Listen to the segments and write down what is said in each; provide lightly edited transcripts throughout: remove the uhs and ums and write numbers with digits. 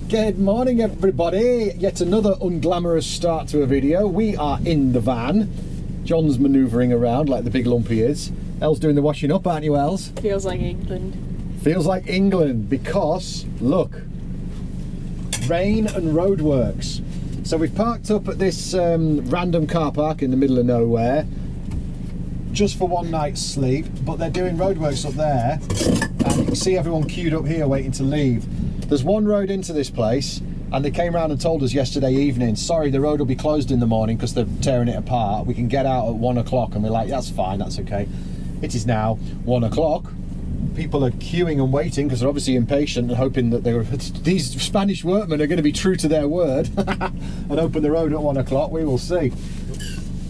Good morning everybody, yet another unglamorous start to a video. We are in the van. John's manoeuvring around like the big lump he is. Elle's doing the washing up, aren't you, Els? Feels like England. Feels like England because, look, rain and roadworks. So we've parked up at this random car park in the middle of nowhere just for one night's sleep, but they're doing roadworks up there and you can see everyone queued up here waiting to leave. There's one road into this place and they came around and told us yesterday evening, sorry, the road will be closed in the morning because they're tearing it apart. We can get out at 1 o'clock, and we're like, that's fine, that's okay. It is now 1 o'clock. People are queuing and waiting because they're obviously impatient and hoping that these Spanish workmen are going to be true to their word and open the road at 1 o'clock. We will see.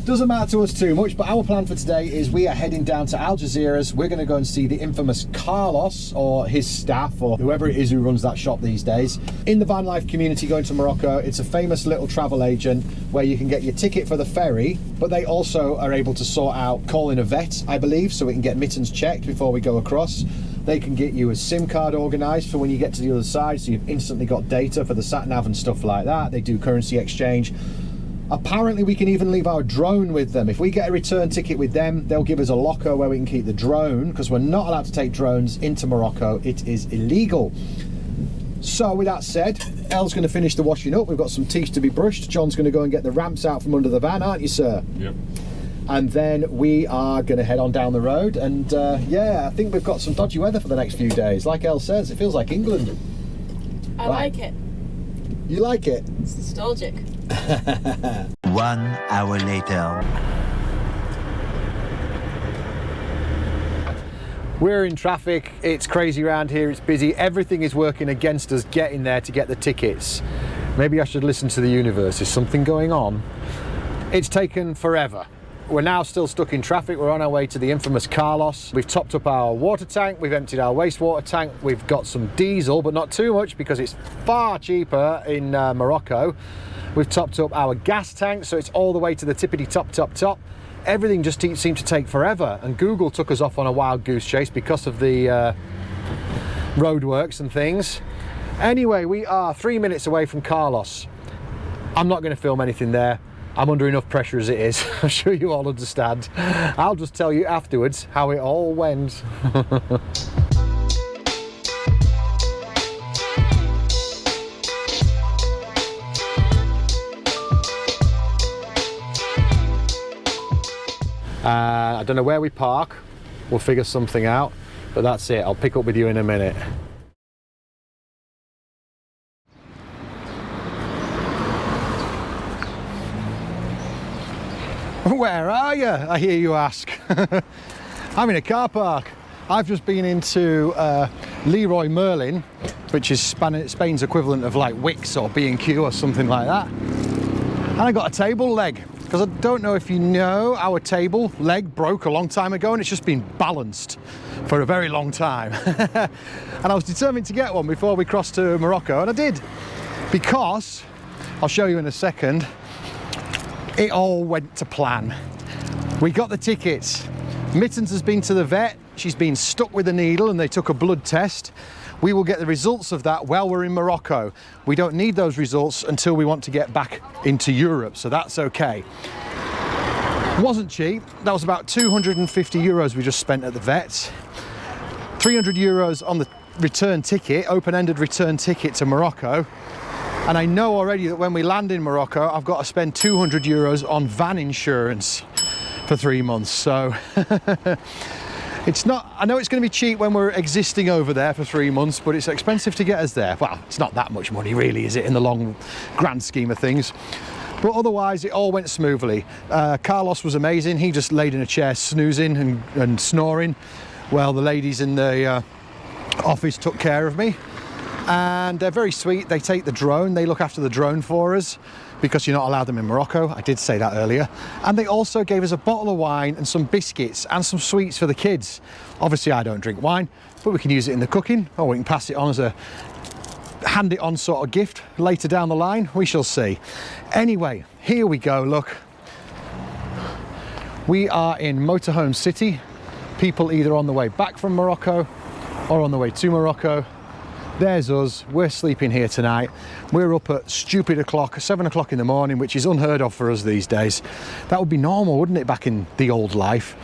Doesn't matter to us too much, but our plan for today is we are heading down to Algeciras. We're going to go and see the infamous Carlos, or his staff, or whoever it is who runs that shop these days. In the Vanlife community going to Morocco, it's a famous little travel agent where you can get your ticket for the ferry, but they also are able to sort out calling a vet, I believe, so we can get mittens checked before we go across. They can get you a SIM card organised for when you get to the other side, so you've instantly got data for the sat-nav and stuff like that. They do currency exchange. Apparently we can even leave our drone with them. If we get a return ticket with them, they'll give us a locker where we can keep the drone, because we're not allowed to take drones into Morocco. It is illegal. So with that said, Elle's going to finish the washing up. We've got some teeth to be brushed. John's going to go and get the ramps out from under the van, aren't you, sir? Yep. And then we are going to head on down the road. And yeah, I think we've got some dodgy weather for the next few days. Like Elle says, it feels like England. I like it. You like it? It's nostalgic. 1 hour later. We're in traffic, it's crazy around here, it's busy, everything is working against us getting there to get the tickets. Maybe I should listen to the universe, is something going on? It's taken forever. We're now still stuck in traffic. We're on our way to the infamous Carlos. We've topped up our water tank, we've emptied our wastewater tank, we've got some diesel, but not too much because it's far cheaper in Morocco. We've topped up our gas tank, so it's all the way to the tippity top. Everything just seemed to take forever, and Google took us off on a wild goose chase because of the roadworks and things. Anyway, we are 3 minutes away from Carlos. I'm not going to film anything there. I'm under enough pressure as it is. I'm sure you all understand. I'll just tell you afterwards how it all went. I don't know where we park. We'll figure something out, but that's it. I'll pick up with you in a minute. Where are you? I hear you ask. I'm in a car park. I've just been into Leroy Merlin, which is Spain's equivalent of like Wix or B&Q or something like that. And I got a table leg, because I don't know if you know, our table leg broke a long time ago and it's just been balanced for a very long time. And I was determined to get one before we crossed to Morocco, and I did, because I'll show you in a second. It all went to plan. We got the tickets. Mittens has been to the vet. She's been stuck with a needle and they took a blood test. We will get the results of that while we're in Morocco. We don't need those results until we want to get back into Europe, so that's okay. Wasn't cheap. That was about 250 euros we just spent at the vet. 300 euros on the return ticket, open-ended return ticket to Morocco. And I know already that when we land in Morocco, I've got to spend 200 euros on van insurance for 3 months. So it's not, I know it's going to be cheap when we're existing over there for 3 months, but it's expensive to get us there. Well, it's not that much money really, is it, in the long grand scheme of things? But otherwise, it all went smoothly. Carlos was amazing. He just laid in a chair snoozing and snoring while the ladies in the office took care of me. And they're very sweet. They take the drone, they look after the drone for us because you're not allowed them in Morocco. I did say that earlier. And they also gave us a bottle of wine and some biscuits and some sweets for the kids. Obviously I don't drink wine, but we can use it in the cooking, or we can pass it on as a hand it on sort of gift later down the line. We shall see. Anyway, here we go, look. We are in Motorhome City. People either on the way back from Morocco or on the way to Morocco. there's us. We're sleeping here tonight. We're up at stupid o'clock, 7 o'clock in the morning, which is unheard of for us these days. That would be normal, wouldn't it, back in the old life?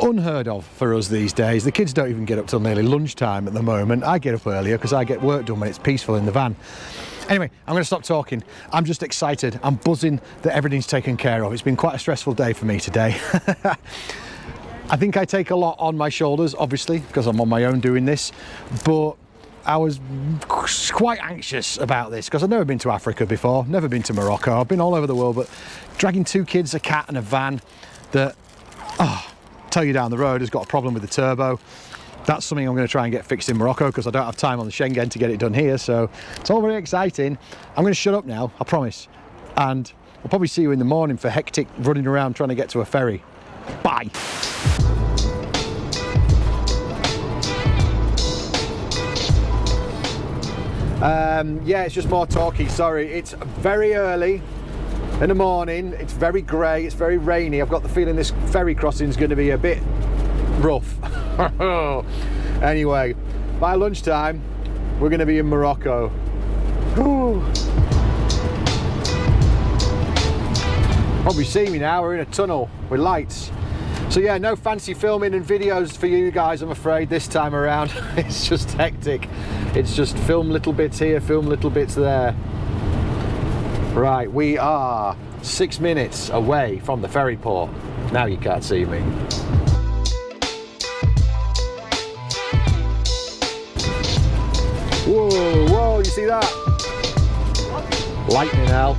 Unheard of for us these days. The kids don't even get up till nearly lunchtime at the moment. I get up earlier because I get work done when it's peaceful in the van. Anyway, I'm going to stop talking. I'm just excited. I'm buzzing that everything's taken care of. It's been quite a stressful day for me today. I think I take a lot on my shoulders, obviously, because I'm on my own doing this, but I was quite anxious about this because I've never been to Africa before, never been to Morocco. I've been all over the world, but dragging 2 kids, a cat and a van that, tell you down the road, has got a problem with the turbo. That's something I'm going to try and get fixed in Morocco because I don't have time on the Schengen to get it done here, so it's all very exciting. I'm going to shut up now, I promise, and I'll probably see you in the morning for hectic running around trying to get to a ferry. Bye. Yeah, it's just more talky, sorry. It's very early in the morning, it's very grey, it's very rainy. I've got the feeling this ferry crossing is going to be a bit rough. Anyway, by lunchtime, we're going to be in Morocco. Whew. Probably see me now, we're in a tunnel with lights. So yeah, no fancy filming and videos for you guys, I'm afraid, this time around. It's just hectic. It's just film little bits here, film little bits there. Right, we are 6 minutes away from the ferry port. Now you can't see me. Whoa, whoa, you see that? Lightning now.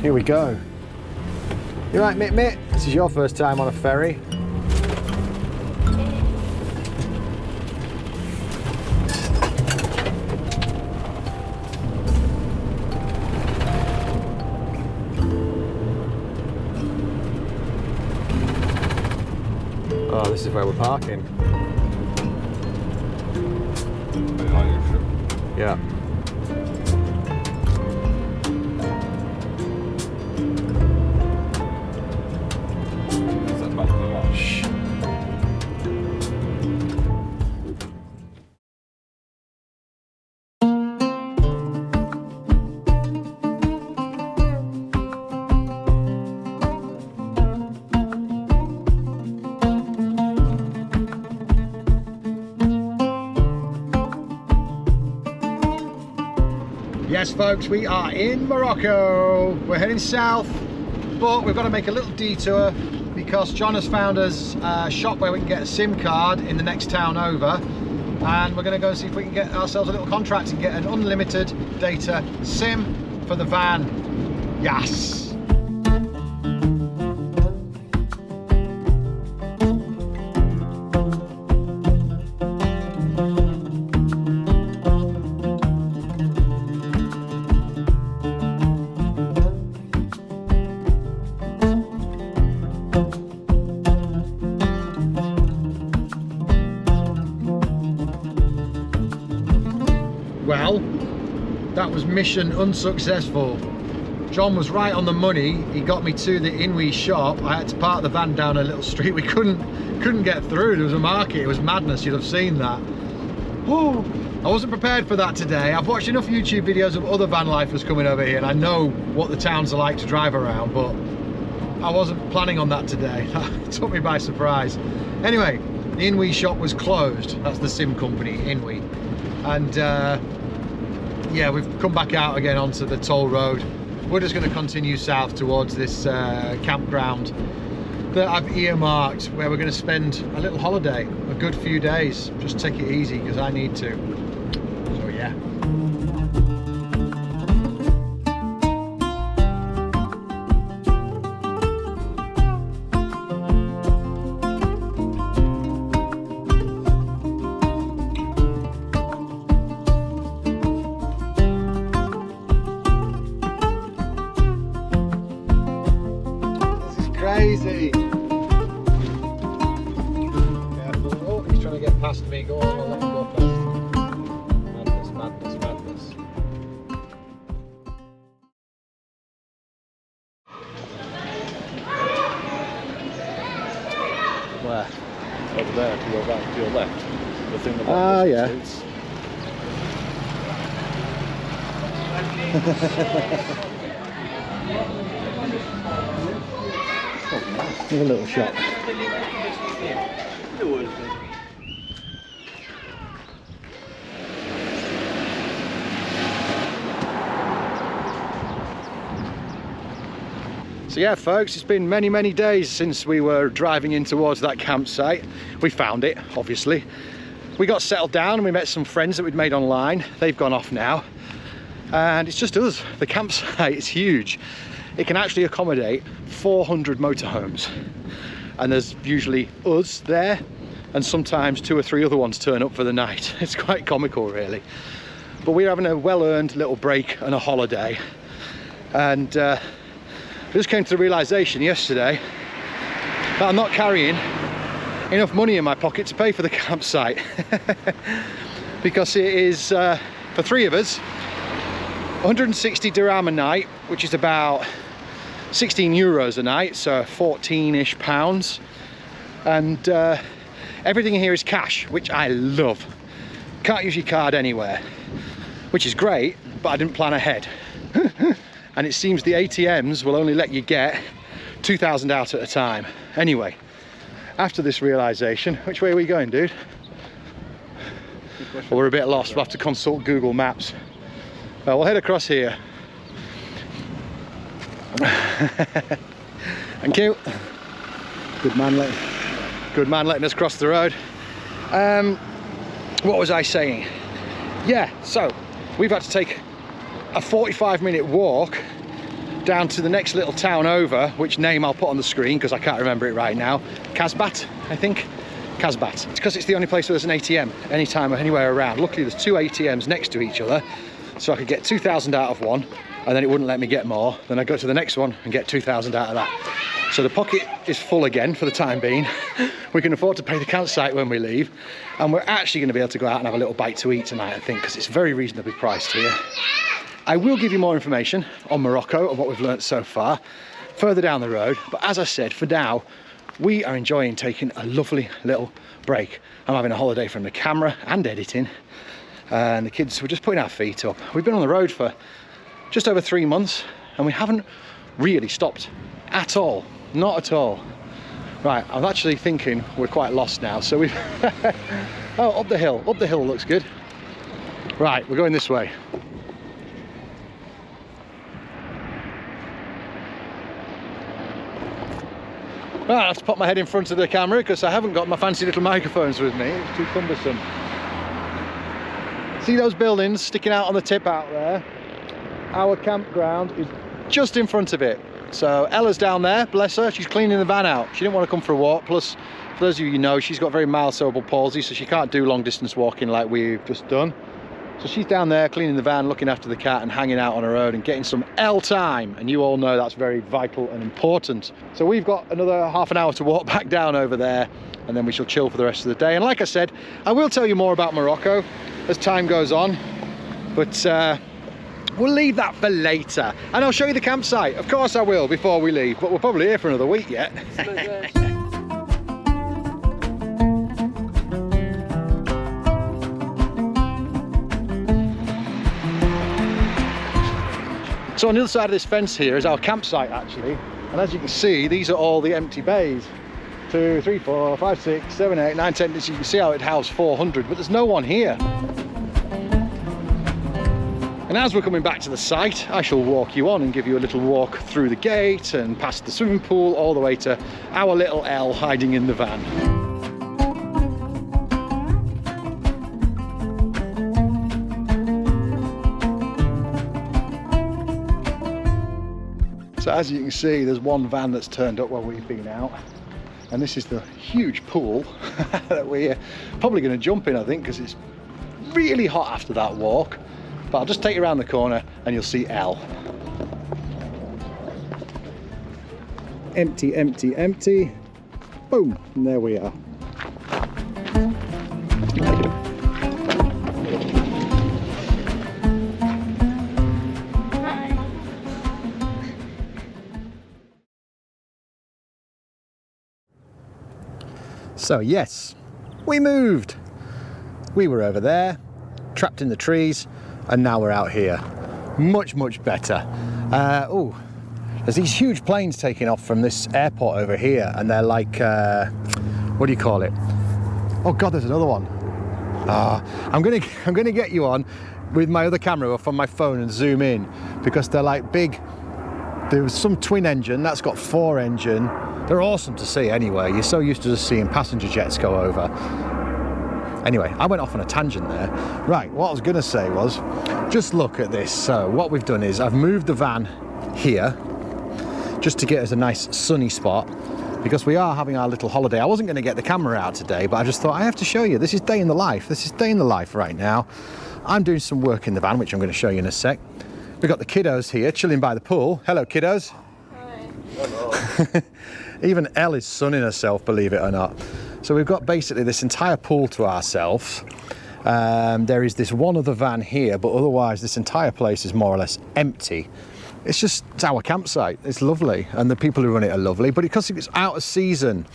Here we go. You right, Mitt? This is your first time on a ferry. Oh, this is where we're parking. Yeah. Yes folks, we are in Morocco. We're heading south, but we've got to make a little detour because John has found us a shop where we can get a SIM card in the next town over, and we're going to go see if we can get ourselves a little contract and get an unlimited data SIM for the van. Yes! Well, that was mission unsuccessful. John was right on the money. He got me to the ENQUIRIES shop. I had to park the van down a little street. We couldn't get through. There was a market. It was madness. You'd have seen that. Oh, I wasn't prepared for that today. I've watched enough YouTube videos of other van lifers coming over here, and I know what the towns are like to drive around, but I wasn't planning on that today. That took me by surprise. Anyway, the ENQUIRIES shop was closed. That's the SIM company, ENQUIRIES. And yeah, we've come back out again onto the toll road. We're just going to continue south towards this campground that I've earmarked, where we're going to spend a little holiday, a good few days. Just take it easy because I need to. So yeah. easy. Careful. Oh, he's trying to get past me. Go on, I'll let him go past. Madness, madness, madness. Where? Over there, to your right, to your left. The thing that Yeah. Have a little shot. So yeah, folks, it's been many, many days since we were driving in towards that campsite. We found it, obviously. We got settled down and we met some friends that we'd made online. They've gone off now. And it's just us. The campsite is huge. It can actually accommodate 400 motorhomes. And there's usually us there, and sometimes 2 or 3 other ones turn up for the night. It's quite comical, really. But we're having a well-earned little break and a holiday. And I just came to the realization yesterday that I'm not carrying enough money in my pocket to pay for the campsite. Because it is, for 3 of us, 160 dirham a night, which is about 16 euros a night, so 14-ish pounds. And everything here is cash, which I love. Can't use your card anywhere, which is great, but I didn't plan ahead. And it seems the ATMs will only let you get 2,000 out at a time. Anyway, after this realization, which way are we going, dude? Well, we're a bit lost. We'll have to consult Google Maps. We'll head across here. Thank you. Good man letting us cross the road. What was I saying? Yeah, so we've had to take a 45-minute walk down to the next little town over, which name I'll put on the screen because I can't remember it right now. Casbat, I think. Casbat. It's because it's the only place where there's an ATM anytime or anywhere around. Luckily there's 2 ATMs next to each other, so I could get 2,000 out of one, and then it wouldn't let me get more. Then I go to the next one and get 2,000 out of that. So the pocket is full again for the time being. We can afford to pay the campsite when we leave, and we're actually going to be able to go out and have a little bite to eat tonight, I think, because it's very reasonably priced here. I will give you more information on Morocco and what we've learnt so far further down the road, but as I said, for now we are enjoying taking a lovely little break. I'm having a holiday from the camera and editing, and the kids were just putting our feet up. We've been on the road for just over 3 months and we haven't really stopped at all, not at all. Right, I'm actually thinking we're quite lost now, so we've oh, up the hill looks good. Right, we're going this way. Right, I have to pop my head in front of the camera because I haven't got my fancy little microphones with me. It's too cumbersome. See those buildings sticking out on the tip out there? Our campground is just in front of it. So Ella's down there, bless her, she's cleaning the van out. She didn't want to come for a walk, plus for those of you who know, she's got very mild cerebral palsy, so she can't do long distance walking like we've just done. So she's down there cleaning the van, looking after the cat and hanging out on her own and getting some L time. And you all know that's very vital and important. So we've got another half an hour to walk back down over there, and then we shall chill for the rest of the day. And like I said, I will tell you more about Morocco as time goes on, but we'll leave that for later. And I'll show you the campsite. Of course I will before we leave, but we're probably here for another week yet. So on the other side of this fence here is our campsite actually, and as you can see, these are all the empty bays. 2, 3, 4, 5, 6, 7, 8, 9, 10, as you can see how it houses 400, but there's no one here. And as we're coming back to the site, I shall walk you on and give you a little walk through the gate and past the swimming pool all the way to our little L hiding in the van. So as you can see, there's one van that's turned up while we've been out, and this is the huge pool that we're probably going to jump in, I think, because it's really hot after that walk. But I'll just take you around the corner and you'll see L. empty, empty, empty. Boom, and there we are. So yes, we moved. We were over there, trapped in the trees, and now we're out here. Much, much better. Oh, there's these huge planes taking off from this airport over here, and they're like, what do you call it? Oh God, there's another one. I'm gonna get you on with my other camera off on my phone and zoom in, because they're like big. There was some twin engine, that's got 4 engine. They're awesome to see anyway. You're so used to just seeing passenger jets go over. Anyway, I went off on a tangent there. Right, what I was gonna say was, just look at this. So what we've done is I've moved the van here just to get us a nice sunny spot, because we are having our little holiday. I wasn't gonna get the camera out today, but I just thought I have to show you. This is day in the life. This is day in the life right now. I'm doing some work in the van, which I'm gonna show you in a sec. We've got the kiddos here chilling by the pool. Hello, kiddos. Hi. Hello. Even Elle is sunning herself, believe it or not. So we've got basically this entire pool to ourselves. There is this one other van here, but otherwise this entire place is more or less empty. It's our campsite. It's lovely, and the people who run it are lovely, but because it's out of season,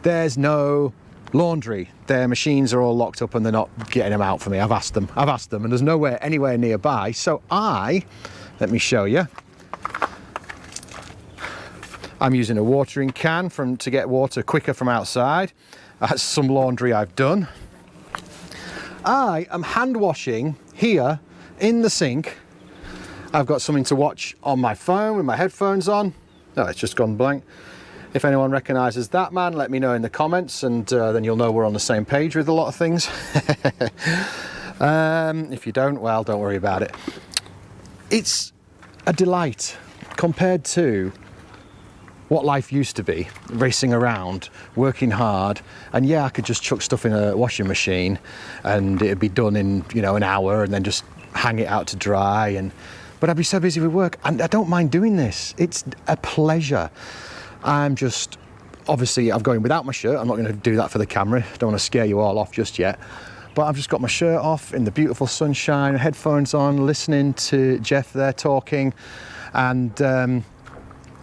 there's no laundry. Their machines are all locked up and they're not getting them out for me. I've asked them, and there's nowhere anywhere nearby. So let me show you. I'm using a watering can to get water quicker from outside. That's some laundry I've done. I am hand washing here in the sink. I've got something to watch on my phone with my headphones on. No, it's just gone blank. If anyone recognises that man, let me know in the comments, and then you'll know we're on the same page with a lot of things. If you don't, well, don't worry about it. It's a delight compared to what life used to be, racing around, working hard, and yeah, I could just chuck stuff in a washing machine and it'd be done in, an hour, and then just hang it out to dry. But I'd be so busy with work, and I don't mind doing this. It's a pleasure. I'm going without my shirt. I'm not going to do that for the camera. Don't want to scare you all off just yet. But I've just got my shirt off in the beautiful sunshine, headphones on, listening to Jeff there talking, and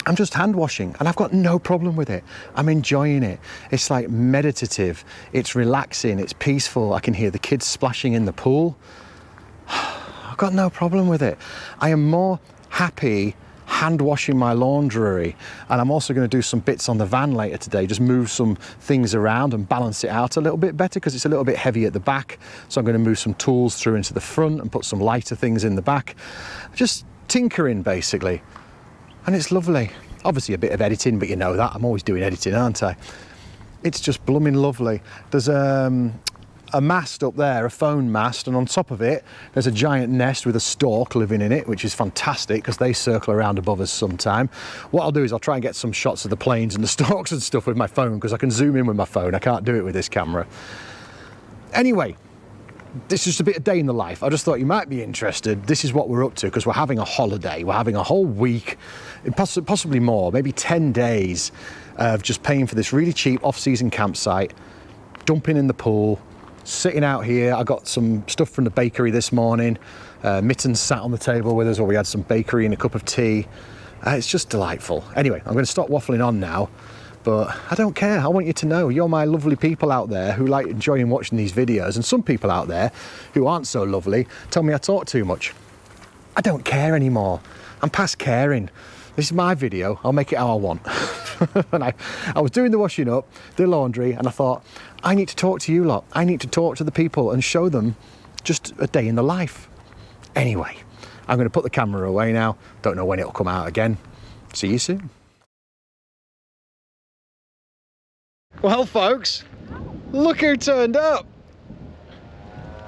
I'm just hand washing, and I've got no problem with it. I'm enjoying it. It's like meditative, it's relaxing, it's peaceful. I can hear the kids splashing in the pool. I've got no problem with it. I am more happy hand washing my laundry, and I'm also going to do some bits on the van later today, just move some things around and balance it out a little bit better, because it's a little bit heavy at the back. So I'm going to move some tools through into the front and put some lighter things in the back. Just tinkering basically. And it's lovely. Obviously a bit of editing, but you know that. I'm always doing editing, aren't I? It's just blooming lovely. There's a mast up there, a phone mast, and on top of it, there's a giant nest with a stork living in it, which is fantastic because they circle around above us sometime. What I'll do is I'll try and get some shots of the planes and the storks and stuff with my phone, because I can zoom in with my phone. I can't do it with this camera. Anyway, this is just a bit of day in the life. I just thought you might be interested. This is what we're up to, because we're having a holiday. We're having a whole week, possibly more, maybe 10 days of just paying for this really cheap off-season campsite, dumping in the pool, sitting out here. I got some stuff from the bakery this morning. Mittens sat on the table with us, or we had some bakery and a cup of tea. It's just delightful. Anyway, I'm going to stop waffling on now. But I don't care. I want you to know you're my lovely people out there who like enjoying watching these videos, and some people out there who aren't so lovely tell me I talk too much. I don't care anymore. I'm past caring. This is my video. I'll make it how I want. And I was doing the washing up, the laundry, and I thought, I need to talk to you lot. I need to talk to the people and show them just a day in the life. Anyway, I'm going to put the camera away now. Don't know when it'll come out again. See you soon. Well, folks, look who turned up.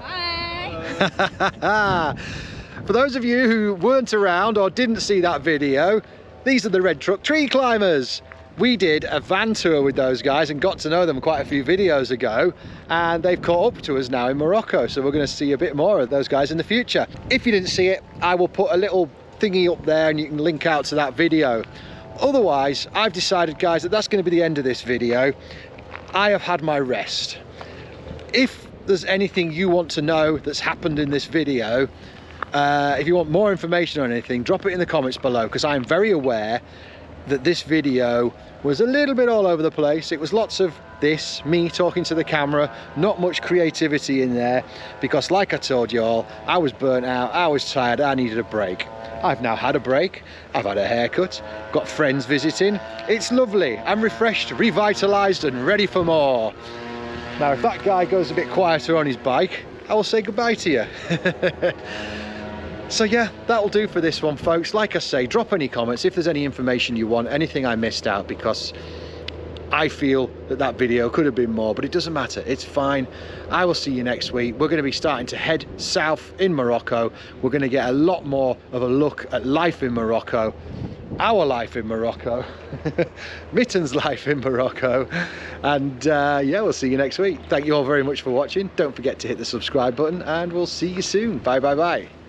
Hi. For those of you who weren't around or didn't see that video, these are the Red Truck Tree Climbers. We did a van tour with those guys and got to know them quite a few videos ago, and they've caught up to us now in Morocco, so we're going to see a bit more of those guys in the future. If you didn't see it, I will put a little thingy up there and you can link out to that video. Otherwise, I've decided, guys, that that's going to be the end of this video. I have had my rest. If there's anything you want to know that's happened in this video, if you want more information on anything, drop it in the comments below, because I am very aware that this video was a little bit all over the place. It was lots of this, me talking to the camera, not much creativity in there, because like I told you all, I was burnt out, I was tired, I needed a break. I've now had a break, I've had a haircut, got friends visiting. It's lovely, I'm refreshed, revitalised and ready for more. Now if that guy goes a bit quieter on his bike, I will say goodbye to you. So yeah, that'll do for this one, folks. Like I say, drop any comments if there's any information you want, anything I missed out, because I feel that that video could have been more, but it doesn't matter, it's fine. I will see you next week. We're going to be starting to head south in Morocco. We're going to get a lot more of a look at life in Morocco, our life in Morocco, Mitten's life in Morocco, and yeah, we'll see you next week. Thank you all very much for watching. Don't forget to hit the subscribe button, and we'll see you soon. Bye bye bye.